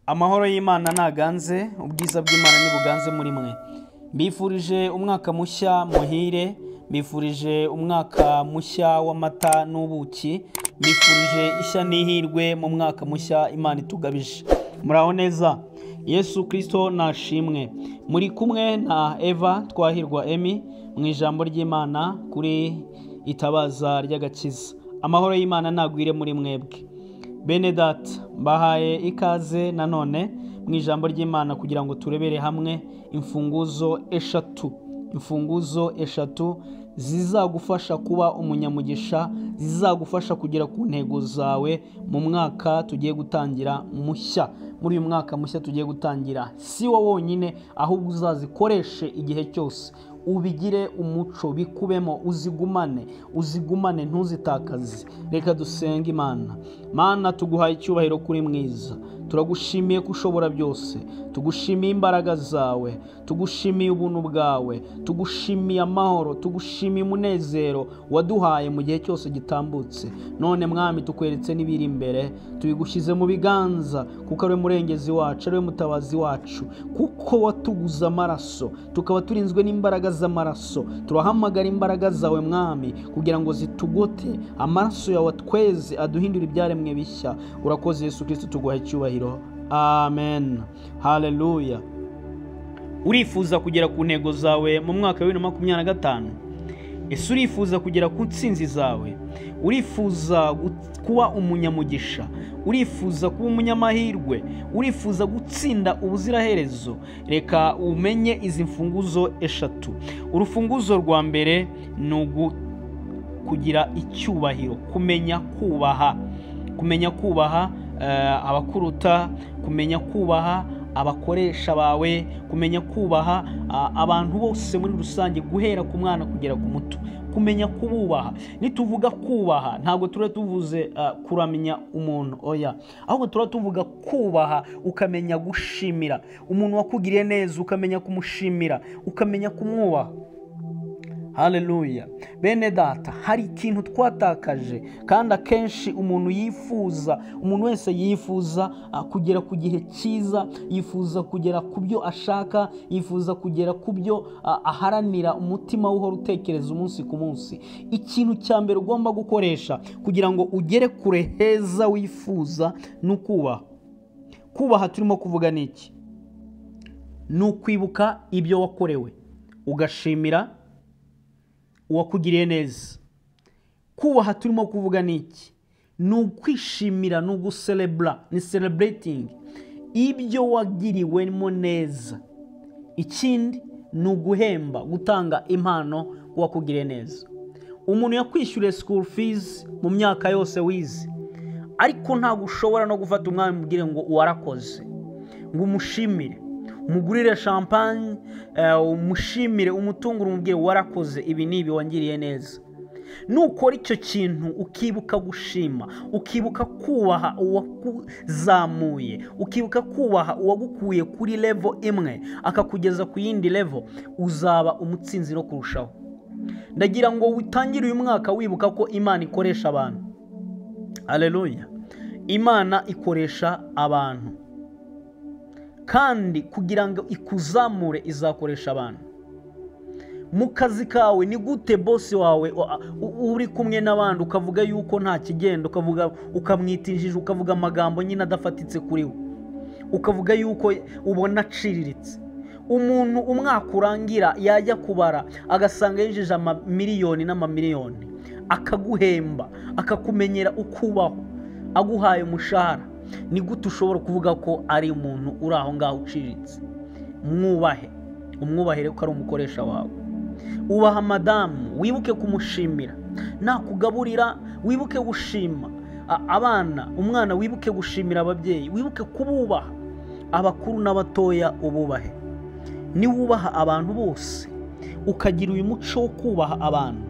Amahoro y'Imana naganze, ubwiza bw'Imana nibuganze muri mwe. Mbifurije umwaka mushya muhire, mbifurije umwaka mushya w'amata n'ubuki, mbifurije ishya n'ihirwe mu mwaka mushya Imana itugabije. Muraho neza. Yesu Kristo nashimwe. Muri kumwe na Eva Twahirwa Emi mu ijambo ry'Imana kuri itabaza ry'agakiza. Amahoro y'Imana nagwire muri mwebwe. Bene data, mbahaye ikaze nanone mu ijambo ry'Imana kugira ngo turebere hamwe imfunguzo eshatu zizagufasha kuba umunyamugisha, zizagufasha kugera ku ntego zawe mu mwaka tugiye gutangira mushya. Muri uyu mwaka mushya tugiye gutangira, si wowe wonyine ahubwo uzazikoreshe igihe cyose, ubigire umuco, bikubemo, uzigumane ntuzitakaze. Reka dusenge Imana. Mana, tuguhaye icyubahiro kuri mwiza, turagushimiye ko ushobora byose, tugushimiye imbaraga zawe, tugushimiye ubuntu bwawe, tugushimiye amahoro, tugushimiye umunezero waduhaye mu gihe cyose gitambutse. None Mwami, tukweretse n'ibiri imbere, tubigushyize mu biganza, kuko ari murengezi wacu, ari mutabazi wacu, kuko watuguze amaraso, tukaba turinzwe n'imbaraga z'amaraso. Turahamagara imbaraga zawe Mwami kugira ngo zitugote, amaraso yawe tweze aduhindura ibyaremwe bishya. Urakoze Yesu Kristo, tuguhaye icyubahiro. Amen. Haleluya. Urifuza kugera ku ntego zawe mu mwaka wa 2025? Ese urifuza kugera ku ntsinzi zawe? Urifuza kuba umunyamugisha? Urifuza kuba umunyamahirwe? Urifuza gutsinda ubuziraherezo? Reka umenye izi mfunguzo eshatu. Urufunguzo rwa mbere ni kugira icyubahiro, kumenya kubaha abakuruta, kumenya kubaha abakoresha bawe, kumenya kubaha abantu bose muri rusange, guhera ku mwana kugera ku muto, kumenya kububaha. Nituvuga kubaha ntabwo tuvuze kuramenya umuntu, oya, ahubwo tuvuga kubaha, ukamenya gushimira umuntu wakugiriye neza, ukamenya kumushimira, ukamenya kumwubaha. Haleluya. Bene data, hari ikintu twatakaje, kandi akenshi umuntu wese yifuza kugera ku gihe cyiza, yifuza kugera ku byo ashaka, yifuza kugera ku byo aharanira, umutima we uhora utekereza umunsi ku munsi. Ikintu cya mbere ugomba gukoresha kugira ngo ugere kure heza wifuza ni ukubaha. Kubaha turimo kuvuga niki? Ni ukwibuka ibyo wakorewe, ugashimira uwakugiriye neza. Kubaha turimo kuvuga niki? Ni ukwishimira, ni ugucelebra, ni celebrating ibyo wagiriwemo neza. Ikindi ni uguhemba, gutanga impano uwakugiriye neza. Umuntu yakwishyuriye school fees mu myaka yose wize, ariko ntabwo ushobora no gufata umwanya umubwire ngo warakoze, ngo umushimire, umugurire champagne, umushimire, umutungure, umubwire warakoze ibi nibi wangiriye neza. Nukora icyo kintu, ukibuka gushima, ukibuka kubaha uwakuzamuye, ukibuka kubaha uwagukuye kuri level imwe akakugeza ku yindi level, uzaba umutsinzi no kurushaho. Ndagira ngo witangire uyu mwaka wibuka ko Imana ikoresha abantu. Haleluya. Imana ikoresha abantu, kandi kugira ngo ikuzamure izakoresha abantu. Mu kazi kawe ni gute boss wawe uri kumwe n'abandi ukavuga yuko nta kigenda, ukamwitinjije, ukavuga amagambo nyine adafatitse kuri we, ukavuga yuko ubona aciriritse? Umuntu umwaka urangira yajya kubara agasanga yinjije amamiliyoni n'amamiliyoni, akaguhemba, akakumenyera ukubaho, aguhaye umushahara. Ni gute ushobora kuvuga ko ari umuntu uri aho ngaho uciriritse? Umwubahire ko ari umukoresha wawe. Ubaha madamu, wibuke kumushimira. Nakugaburira, wibuke gushima umwana, wibuke gushimira ababyeyi, wibuke kububaha abakuru n'abatoya, ububahe. Niwubaha abantu bose, ukagira uyu muco wo kubaha abantu,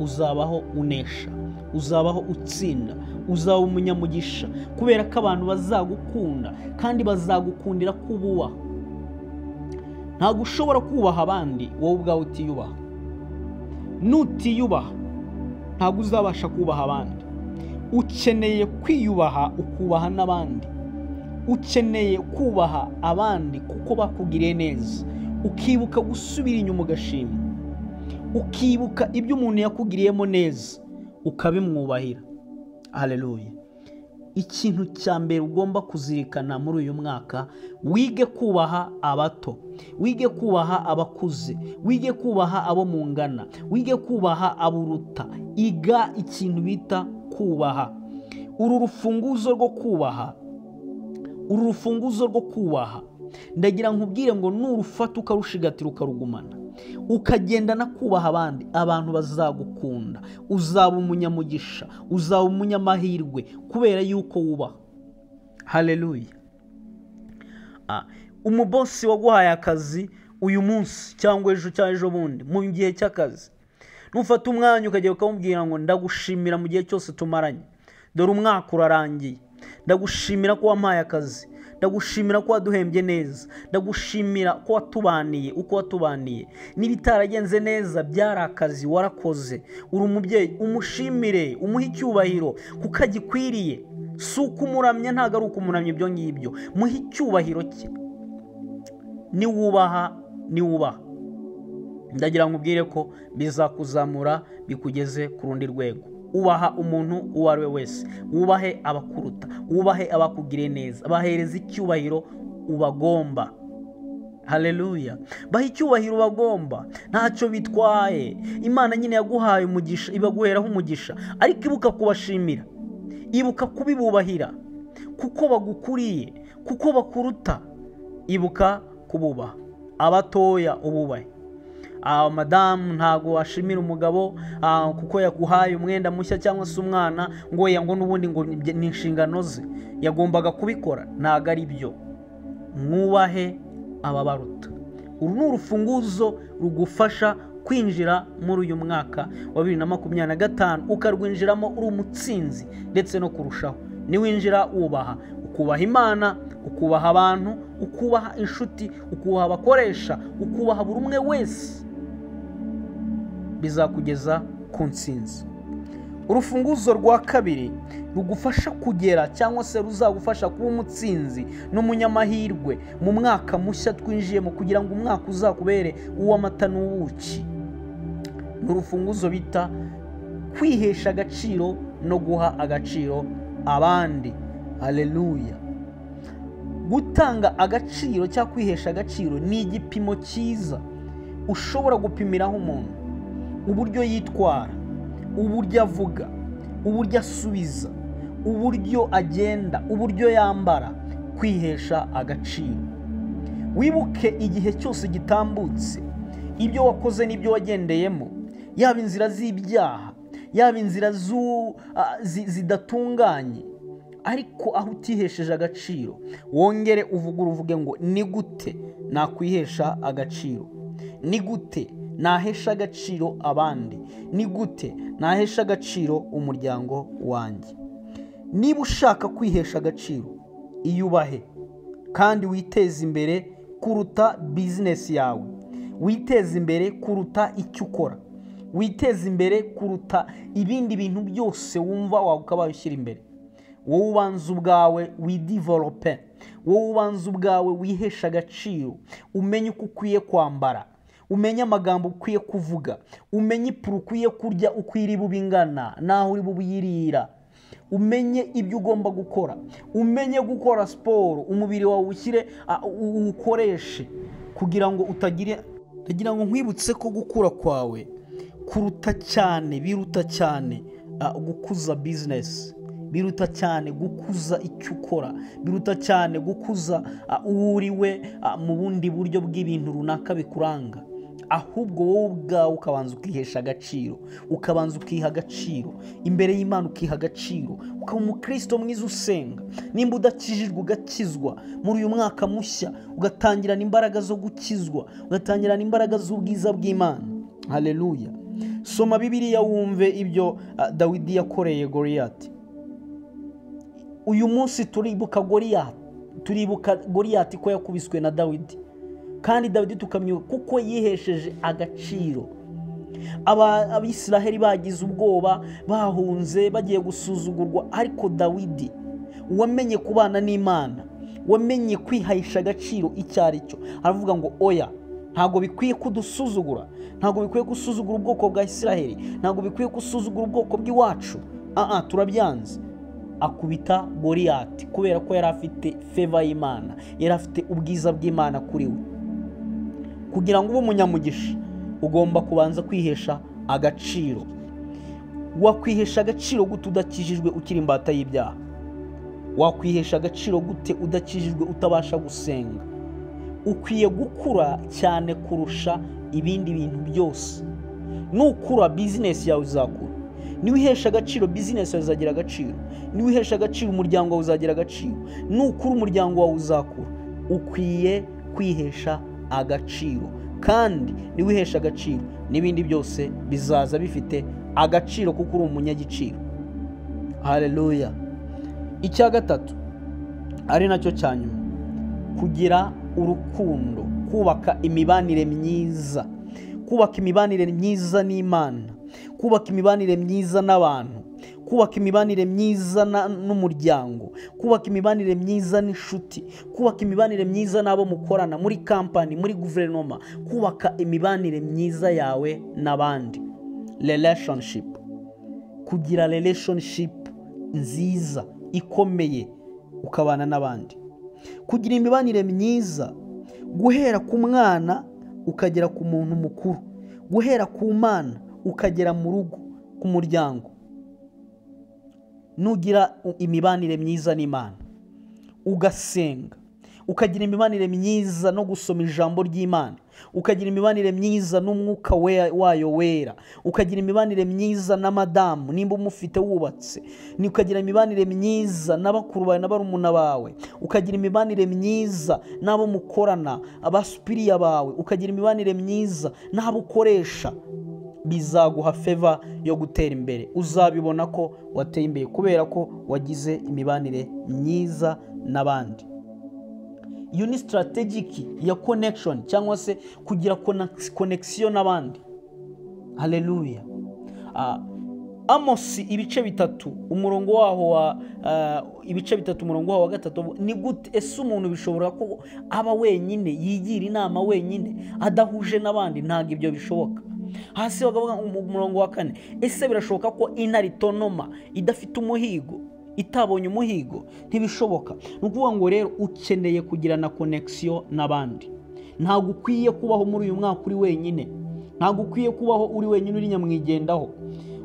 uzabaho unesha, uzabaho utsinda, uzaba umunyamugisha, kubera ko abantu bazagukunda kandi bazagukundira kububaha. Ntabwo ushobora kubaha abandi wowe ubwawe utiyubaha. Nutiyubaha ntabwo uzabasha kubaha abandi. Ukeneye kwiyubaha ukubaha n'abandi. Ukeneye kubaha abandi kuko bakugiriye neza, ukibuka gusubira inyuma ugashima, ukibuka ibyo umuntu yakugiriyemo neza ukabimwubahira. Haleluya. Ikintu cya mbere ugomba kuzirikana muri uyu mwaka, wige kubaha abato, wige kubaha abakuze, wige kubaha abo mungana, wige kubaha aburuta. Iga ikintu bita kubaha. Uru rufunguzo rwo kubaha ndagira nkubwire ngo nurufata ukarushigatira ukarugumana, ukagendana kubaha abandi, abantu bazagukunda, uzaba umunyamugisha, uzaba umunyamahirwe kubera yuko wubaha. Haleluya. Umubosi waguhaye akazi uyu munsi cyangwa ejo bundi mu gihe cy'akazi, nufata umwanya ukajya ukamubwira ngo ndagushimira mu gihe cyose tumaranye, dore umwaka urarangiye, ndagushimira ko wampaye akazi, ndagushimira ko waduhembye neza, ndagushimira ko watubaniye uko watubaniye, n'ibitaragenze neza byari akazi warakoze, uri umubyeyi, umushimire, umuhe icyubahiro kuko agikwiriye. Si ukumuramya, ntabwo ari ukumuramya ibyo ngibyo, muhe icyubahiro cye. Niwubaha ndagira ngo ubwire ko bizakuzamura bikugeze ku rundi rwego. Ubaha umuntu uwo ari we wese, wubahe abakuruta, wubahe abakugiriye neza, bahereza icyubahiro ubagomba. Haleluya. Baha icyubahiro ubagomba, ntacyo bitwaye. Imana nyine yaguhaye umugisha, ibaguheraho umugisha, ariko ibuka kubashimira, ibuka kubibubahira kuko bagukuriye, kuko bakuruta. Ibuka kububaha. Abatoya ububahe. Madamu ntago washimira umugabo kuko yaguhaye umwenda mushya cyangwa se umwana ngo n'ubundi ngo ni inshingano ze, yagombaga kubikora. Ntago ari byo. Mwubahe ababaruta. Uru ni urufunguzo rugufasha kwinjira muri uyu mwaka wa 2025, ukarwinjiramo uri umutsinzi ndetse no kurushaho. Niwinjira wubaha, ukubaha Imana, ukubaha abantu, ukubaha inshuti, ukubaha abakoresha, ukubaha buri umwe wese, bizakugeza ku ntsinzi. Urufunguzo rwa kabiri rugufasha kugera cyangwa se ruzagufasha kuba umutsinzi n'umunyamahirwe mu mwaka mushya twinjiyemo, kugira ngo umwaka uzakubere uw'amata n'ubuki. Ni urufunguzo bita kwihesha agaciro no guha agaciro abandi. Haleluya. Gutanga agaciro cyangwa kwihesha agaciro ni igipimo cyiza ushobora gupimiraho umuntu, uburyo yitwara, uburyo avuga, uburyo asubiza, uburyo agenda, uburyo yambara. Kwihesha agaciro. Wibuke igihe cyose gitambutse, ibyo wakoze n'ibyo wagendeyemo, yaba inzira z'ibyaha, yaba inzira zidatunganye, ariko aho utihesheje agaciro, wongere uvuge ngo ni gute nakwihesha agaciro, ni gute nahesha agaciro abandi, ni gute nahesha agaciro umuryango wanjye. Niba ushaka kwihesha agaciro, iyubahe kandi witeze imbere kuruta bizinesi yawe, witeze imbere kuruta icyo ukora, witeze imbere kuruta ibindi bintu byose wumva wakabaye ushyira imbere. Wowe ubanza ubwawe widevelope, wowe ubanza ubwawe wihesha agaciro, umenye uko ukwiye kwambara, umenye amagambo ukwiye kuvuga, umenye ipuru ukwiye kurya, uko iri bubingana naho uri bubiyirira, umenye ibyo ugomba gukora, umenye gukora siporo, umubiri wawe ushyire uwukoreshe kugira ngo ndagira ngo nkwibutse ko gukura kwawe kuruta cyane, biruta cyane gukuza bizinesi, biruta cyane gukuza icyo ukora, biruta cyane gukuza uwo uriwe mu bundi buryo bw'ibintu runaka bikuranga. Ahubwo wowe ubwawe ukabanza ukihesha agaciro, ukabanza ukiha agaciro imbere y'Imana, ukiha agaciro, ukaba umukristo mwiza usenga. Nimba udakijijwe ugakizwa muri uyu mwaka mushya, ugatangirana imbaraga zo gukizwa, ugatangirana imbaraga z'ubwiza bw'Imana. Haleluya. Soma Bibiliya wumve ibyo Dawidi yakoreye Goliyati. Uyu munsi turibuka Goliyati ko yakubiswe na Dawidi, kandi Dawidi tukamwibuka kuko yihesheje agaciro. Abisiraheli bagize ubwoba, bahunze bagiye gusuzugurwa, ariko Dawidi wamenye kubana n'Imana, wamenye kwihaisha agaciro icyo ari cyo, aravuga ngo oya, ntabwo bikwiye kudusuzugura, ntabwo bikwiye gusuzugura ubwoko bwa Isiraheli, ntabwo bikwiye gusuzugura ubwoko bw'iwacu, turabyanze. Akubita Goliyati kubera ko yari afite favor y'Imana, yari afite ubwiza bw'Imana kuri we. Kugira ngo ube umunyamugisha ugomba kubanza kwihesha agaciro. Wakwihesha agaciro gute udakijijwe ukiri imbata y'ibyaha? Wakwihesha agaciro gute udakijijwe utabasha gusenga? Ukwiye gukura cyane kurusha ibindi bintu byose. Nukura business yawe uzakura. Niwihesha agaciro business yawe uzagira agaciro. Niwihesha agaciro umuryango wawe uzagira agaciro. Nukura umuryango wawe uzakura. Ukwiye kwihesha agaciro, kandi niwihesha agaciro n'ibindi byose bizaza bifite agaciro kuko uri umunyagiciro. Haleluya. Icya gatatu ari nacyo cyanyuma, kugira urukundo, kubaka imibanire myiza, kubaka imibanire myiza n'Imana, kubaka imibanire myiza n'abantu, kubaka imibanire myiza n'umuryango, kubaka imibanire myiza n'inshuti, kubaka imibanire myiza n'abo mukorana muri kampani, muri guverinoma, kubaka imibanire myiza yawe n'abandi. Relationship, kugira relationship nziza ikomeye ukabana n'abandi, kugira imibanire myiza, guhera ku mwana ukagera ku muntu mukuru, guhera ku Mana ukagera mu rugo, ku muryango. Nugira imibanire myiza n'Imana, ugasenga, ukagira imibanire myiza no gusoma ijambo ry'Imana, ukagira imibanire myiza n'umwuka wayo wera, ukagira imibanire myiza na madamu nimba umufite wubatse, ukagira imibanire myiza n'abakuru bawe n'abarumuna bawe, ukagira imibanire myiza n'abo mukorana, abasupiriya bawe, ukagira imibanire myiza n'abo ukoresha, bizaguha favor yo gutera imbere. Uzabibona ko wateye imbere kubera ko wagize imibanire myiza n'abandi. Iyo ni strategic ya connection, cyangwa se kugira connection n'abandi. Haleluya. Amos ibice bitatu umurongo waho wa gatatu, ni gute ese umuntu bishobora ko aba wenyine, yigira inama wenyine adahuje n'abandi? Ntabwo ibyo bishoboka. Hasi bakavuga umurongo wa 4, ese birashoboka ko intare itonoma idafite umuhigo, itabonye umuhigo? Ntibishoboka. Nukuvuga ngo rero ukeneye kugirana connection n'abandi. Ntabwo ukwiye kubaho muri uyu mwaka uri wenyine, ntabwo ukwiye kubaho uri wenyine uri nyamwigendaho.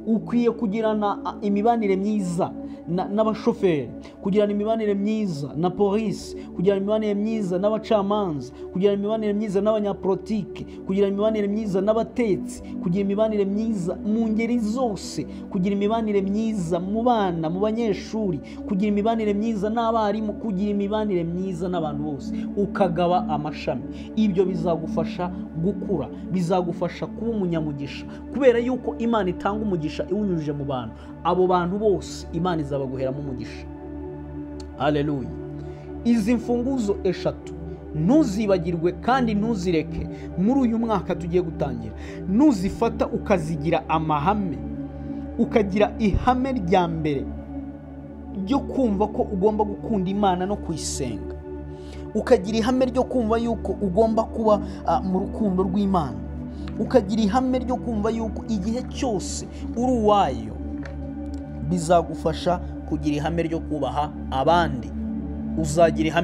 Ukwiye kugirana imibanire myiza n'abashoferi, kugirana imibanire myiza na polisi, kugirana imibanire myiza n'abacamanza, kugirana imibanire myiza n'abanyapolitike, kugirana imibanire myiza n'abatetsi, kugira imibanire myiza mu ngeri zose, kugira imibanire myiza mu bana, mu banyeshuri, kugira imibanire myiza n'abarimu, kugira imibanire myiza n'abantu bose, ukagaba amashami. Ibyo bizagufasha gukura, bizagufasha kuba umunyamugisha, kubera yuko Imana itanga umugisha iwunyujije mu bantu. Abo bantu bose Imana izabaguheramo umugisha. Haleluya. Izi mfunguzo eshatu ntuzibagirwe kandi ntuzireke muri uyu mwaka tugiye gutangira. Nuzifata ukazigira amahame, ukagira ihame rya mbere ryo kumva ko ugomba gukunda Imana no kuyisenga, ukagira ihame ryo kumva yuko ugomba kuba mu rukundo rw'Imana, ukagira ihame ryo kumva yuko igihe cyose uri uwayo, bizagufasha kugira ihame ryo kubaha abandi. Uzagira ihame